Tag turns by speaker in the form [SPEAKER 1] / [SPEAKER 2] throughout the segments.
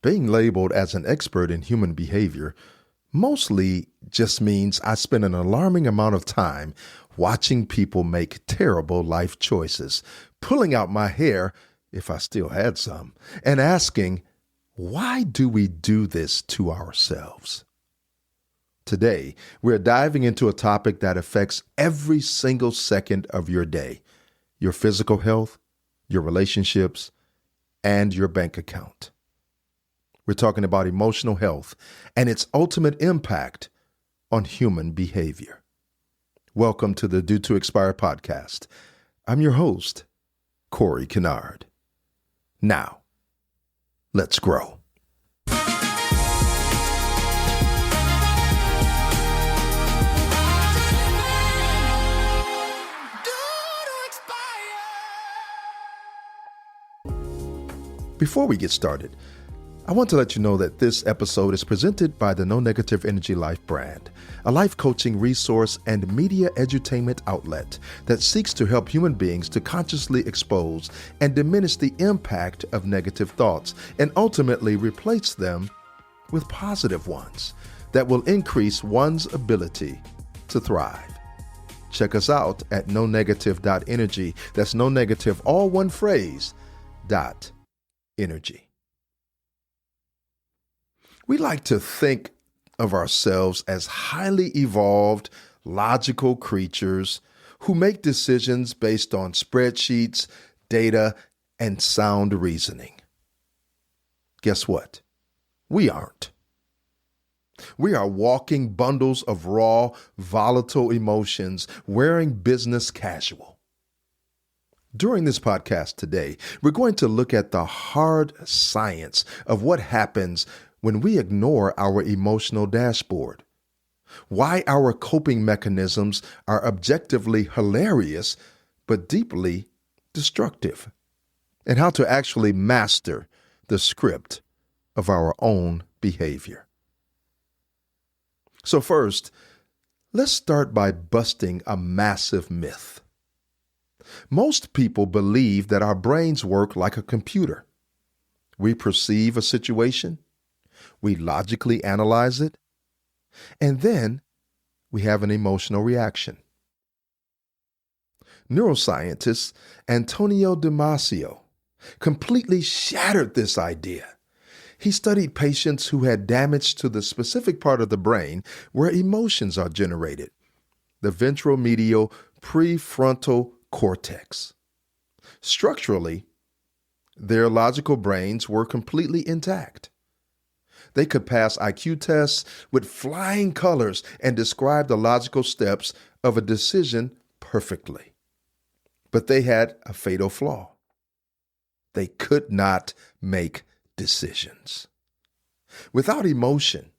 [SPEAKER 1] Being labeled as an expert in human behavior mostly just means I spend an alarming amount of time watching people make terrible life choices, pulling out my hair, if I still had some, and asking, why do we do this to ourselves? Today, we're diving into a topic that affects every single second of your day, your physical health, your relationships, and your bank account. We're talking about emotional health and its ultimate impact on human behavior. Welcome to the Due to Expire podcast. I'm your host, Corey Kennard. Now, let's grow. Before we get started, I want to let you know that this episode is presented by the No Negative Energy Life brand, a life coaching resource and media edutainment outlet that seeks to help human beings to consciously expose and diminish the impact of negative thoughts and ultimately replace them with positive ones that will increase one's ability to thrive. Check us out at nonegative.energy. That's no negative, all one phrase, .energy. We like to think of ourselves as highly evolved, logical creatures who make decisions based on spreadsheets, data, and sound reasoning. Guess what? We aren't. We are walking bundles of raw, volatile emotions wearing business casual. During this podcast today, we're going to look at the hard science of what happens when we ignore our emotional dashboard, why our coping mechanisms are objectively hilarious but deeply destructive, and how to actually master the script of our own behavior. So first, let's start by busting a massive myth. Most people believe that our brains work like a computer. We perceive a situation, we logically analyze it, and then we have an emotional reaction. Neuroscientist Antonio Damasio completely shattered this idea. He studied patients who had damage to the specific part of the brain where emotions are generated, the ventromedial prefrontal cortex. Structurally, their logical brains were completely intact. They could pass IQ tests with flying colors and describe the logical steps of a decision perfectly. But they had a fatal flaw. They could not make decisions. Without emotion,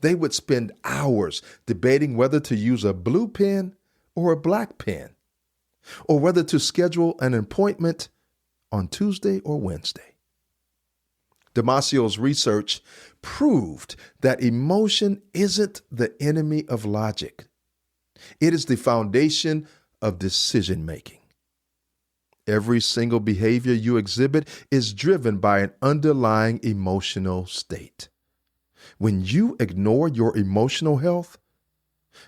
[SPEAKER 1] they would spend hours debating whether to use a blue pen or a black pen, or whether to schedule an appointment on Tuesday or Wednesday. Damasio's research proved that emotion isn't the enemy of logic. It is the foundation of decision-making. Every single behavior you exhibit is driven by an underlying emotional state. When you ignore your emotional health,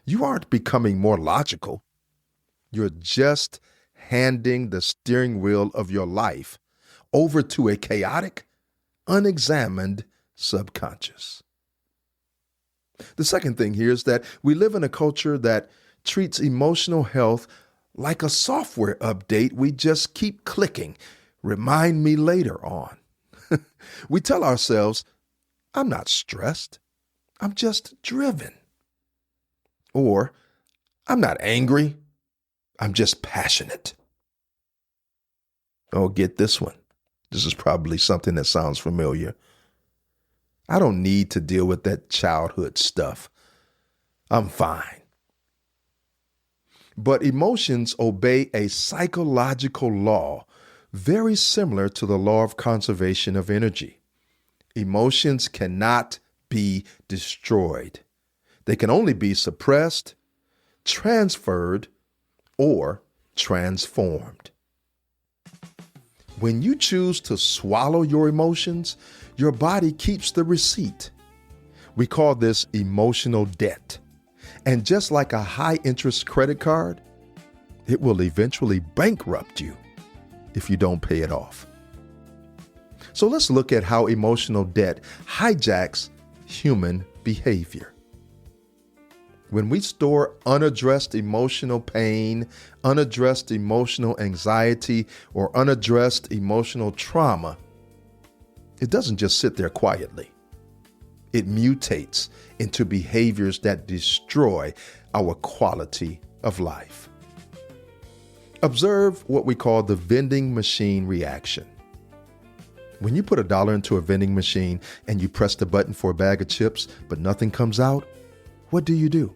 [SPEAKER 1] you aren't becoming more logical. You're just handing the steering wheel of your life over to a chaotic, unexamined subconscious. The second thing here is that we live in a culture that treats emotional health like a software update we just keep clicking. Remind me later on. We tell ourselves, I'm not stressed. I'm just driven. Or, I'm not angry. I'm just passionate. Oh, get this one. This is probably something that sounds familiar. I don't need to deal with that childhood stuff. I'm fine. But emotions obey a psychological law very similar to the law of conservation of energy. Emotions cannot be destroyed. They can only be suppressed, transferred, or transformed. When you choose to swallow your emotions, your body keeps the receipt. We call this emotional debt. And just like a high-interest credit card, it will eventually bankrupt you if you don't pay it off. So let's look at how emotional debt hijacks human behavior. When we store unaddressed emotional pain, unaddressed emotional anxiety, or unaddressed emotional trauma, it doesn't just sit there quietly. It mutates into behaviors that destroy our quality of life. Observe what we call the vending machine reaction. When you put $1 into a vending machine and you press the button for a bag of chips, but nothing comes out, what do?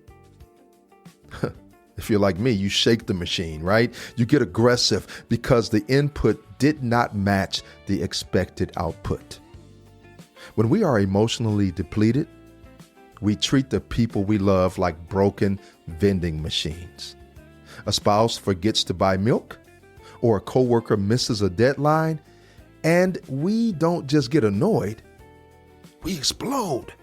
[SPEAKER 1] If you're like me, you shake the machine, right? You get aggressive because the input did not match the expected output. When we are emotionally depleted, we treat the people we love like broken vending machines. A spouse forgets to buy milk, or a coworker misses a deadline, and we don't just get annoyed, we explode.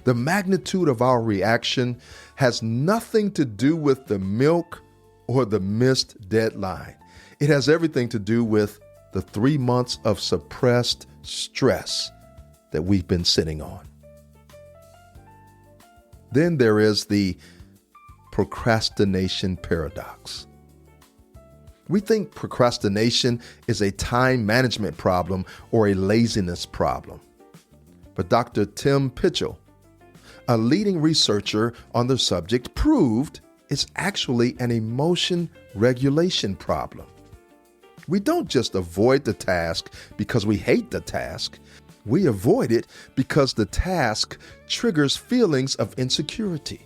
[SPEAKER 1] The magnitude of our reaction has nothing to do with the milk or the missed deadline. It has everything to do with the 3 months of suppressed stress that we've been sitting on. Then there is the procrastination paradox. We think procrastination is a time management problem or a laziness problem. But Dr. Tim Pitchell, a leading researcher on the subject, proved it's actually an emotion regulation problem. We don't just avoid the task because we hate the task. We avoid it because the task triggers feelings of insecurity,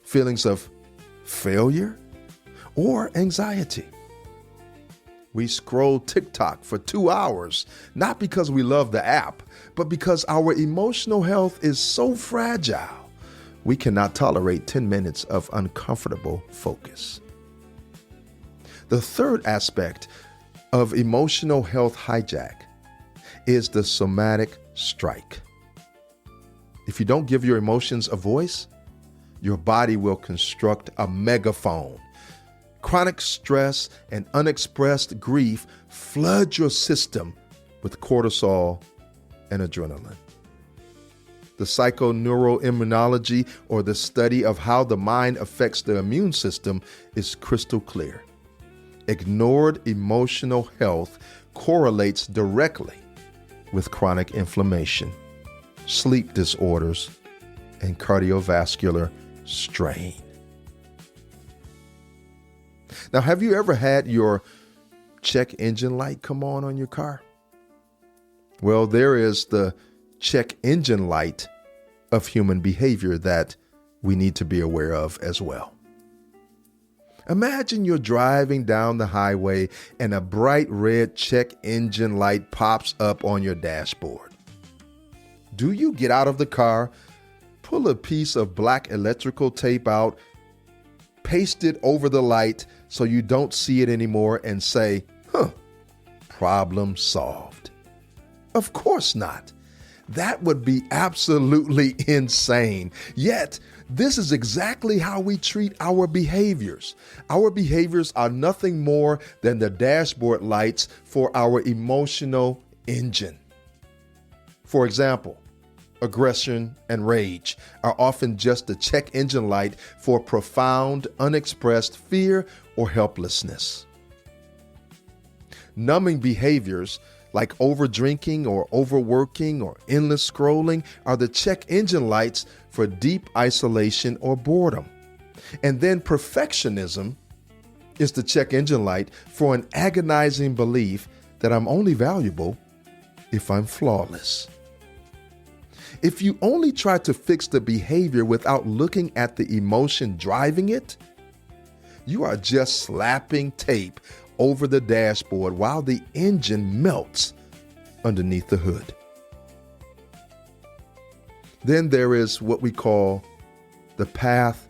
[SPEAKER 1] feelings of failure, or anxiety. We scroll TikTok for 2 hours, not because we love the app, but because our emotional health is so fragile, we cannot tolerate 10 minutes of uncomfortable focus. The third aspect of emotional health hijack is the somatic strike. If you don't give your emotions a voice, your body will construct a megaphone. Chronic stress and unexpressed grief flood your system with cortisol and adrenaline. The psychoneuroimmunology, or the study of how the mind affects the immune system, is crystal clear. Ignored emotional health correlates directly with chronic inflammation, sleep disorders, and cardiovascular strain. Now, have you ever had your check engine light come on your car? Well, there is the check engine light of human behavior that we need to be aware of as well. Imagine you're driving down the highway and a bright red check engine light pops up on your dashboard. Do you get out of the car, pull a piece of black electrical tape out, paste it over the light so you don't see it anymore, and say, problem solved? Of course not. That would be absolutely insane. Yet, this is exactly how we treat our behaviors. Our behaviors are nothing more than the dashboard lights for our emotional engine. For example, aggression and rage are often just the check engine light for profound, unexpressed fear or helplessness. Numbing behaviors like overdrinking or overworking or endless scrolling are the check engine lights for deep isolation or boredom. And then perfectionism is the check engine light for an agonizing belief that I'm only valuable if I'm flawless. If you only try to fix the behavior without looking at the emotion driving it, you are just slapping tape over the dashboard while the engine melts underneath the hood. Then there is what we call the path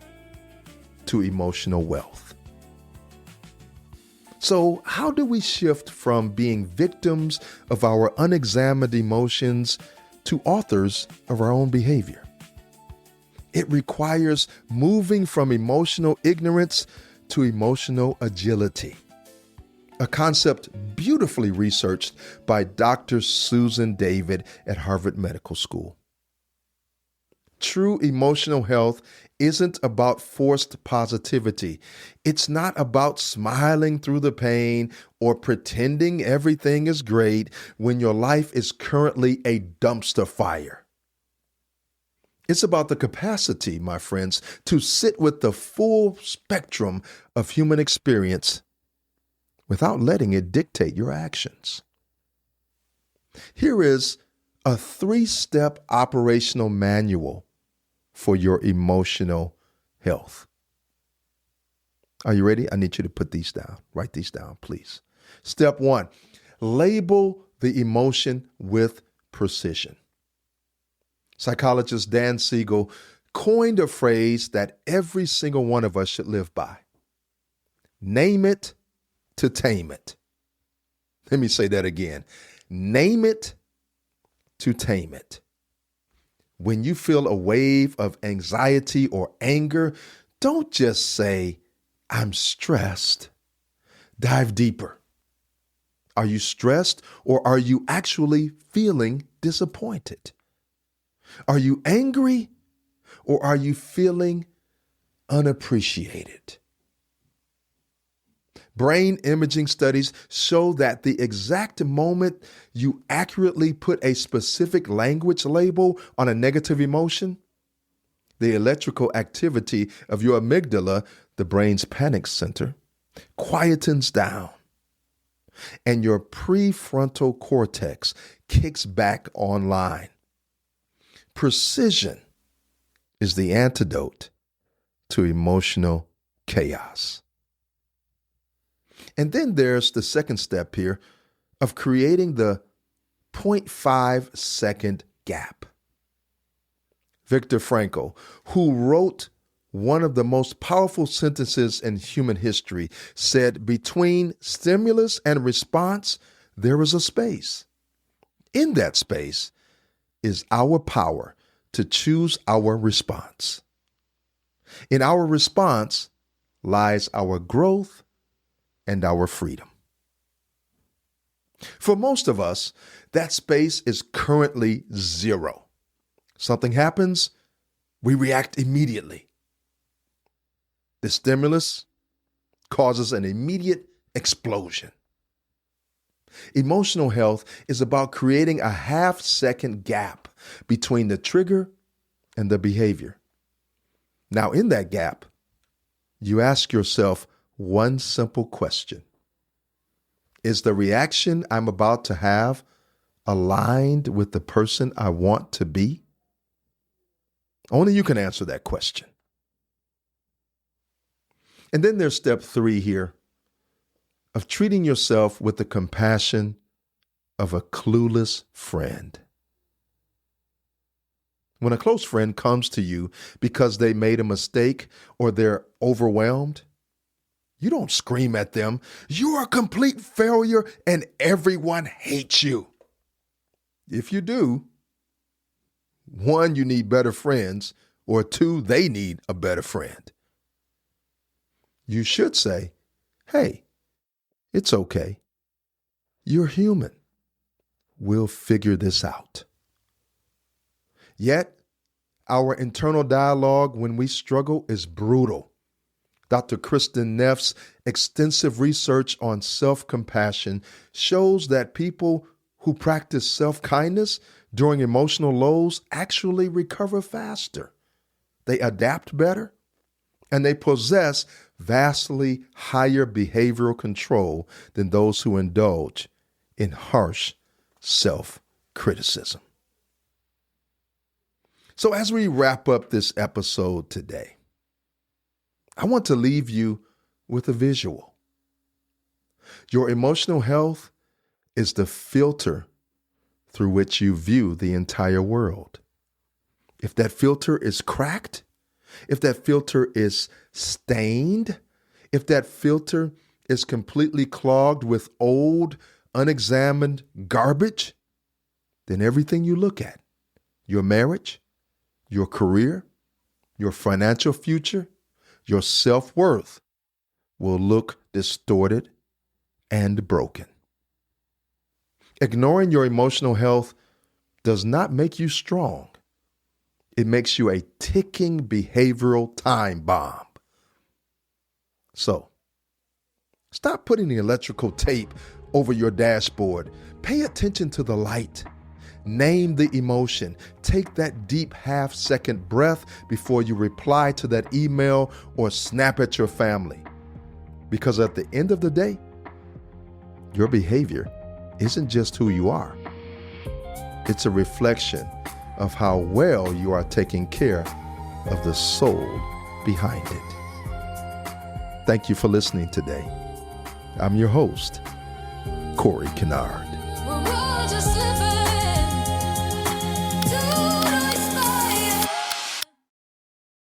[SPEAKER 1] to emotional wealth. So, how do we shift from being victims of our unexamined emotions to authors of our own behavior? It requires moving from emotional ignorance to emotional agility, a concept beautifully researched by Dr. Susan David at Harvard Medical School. True emotional health isn't about forced positivity. It's not about smiling through the pain or pretending everything is great when your life is currently a dumpster fire. It's about the capacity, my friends, to sit with the full spectrum of human experience without letting it dictate your actions. Here is a 3-step operational manual for your emotional health. Are you ready? I need you to put these down. Write these down, please. Step 1, label the emotion with precision. Psychologist Dan Siegel coined a phrase that every single one of us should live by. Name it to tame it. Let me say that again. Name it to tame it. When you feel a wave of anxiety or anger, don't just say, "I'm stressed." Dive deeper. Are you stressed, or are you actually feeling disappointed? Are you angry, or are you feeling unappreciated? Brain imaging studies show that the exact moment you accurately put a specific language label on a negative emotion, the electrical activity of your amygdala, the brain's panic center, quietens down, and your prefrontal cortex kicks back online. Precision is the antidote to emotional chaos. And then there's the second step here of creating the 0.5 second gap. Viktor Frankl, who wrote one of the most powerful sentences in human history, said, "Between stimulus and response, there is a space. In that space is our power to choose our response. In our response lies our growth and our freedom." For most of us, that space is currently 0. Something happens, we react immediately. The stimulus causes an immediate explosion. Emotional health is about creating a half-second gap between the trigger and the behavior. Now, in that gap, you ask yourself one simple question. Is the reaction I'm about to have aligned with the person I want to be? Only you can answer that question. And then there's step 3 here of treating yourself with the compassion of a clueless friend. When a close friend comes to you because they made a mistake or they're overwhelmed, you don't scream at them, "You're a complete failure and everyone hates you." If you do, 1, you need better friends, or 2, they need a better friend. You should say, "Hey, it's okay. You're human. We'll figure this out." Yet, our internal dialogue when we struggle is brutal. Dr. Kristen Neff's extensive research on self-compassion shows that people who practice self-kindness during emotional lows actually recover faster. They adapt better, and they possess vastly higher behavioral control than those who indulge in harsh self-criticism. So as we wrap up this episode today, I want to leave you with a visual. Your emotional health is the filter through which you view the entire world. If that filter is cracked, if that filter is stained, if that filter is completely clogged with old, unexamined garbage, then everything you look at, your marriage, your career, your financial future, your self-worth, will look distorted and broken. Ignoring your emotional health does not make you strong. It makes you a ticking behavioral time bomb. So, stop putting the electrical tape over your dashboard. Pay attention to the light. Name the emotion. Take that deep half-second breath before you reply to that email or snap at your family. Because at the end of the day, your behavior isn't just who you are. It's a reflection of how well you are taking care of the soul behind it. Thank you for listening today. I'm your host, Corey Kennard.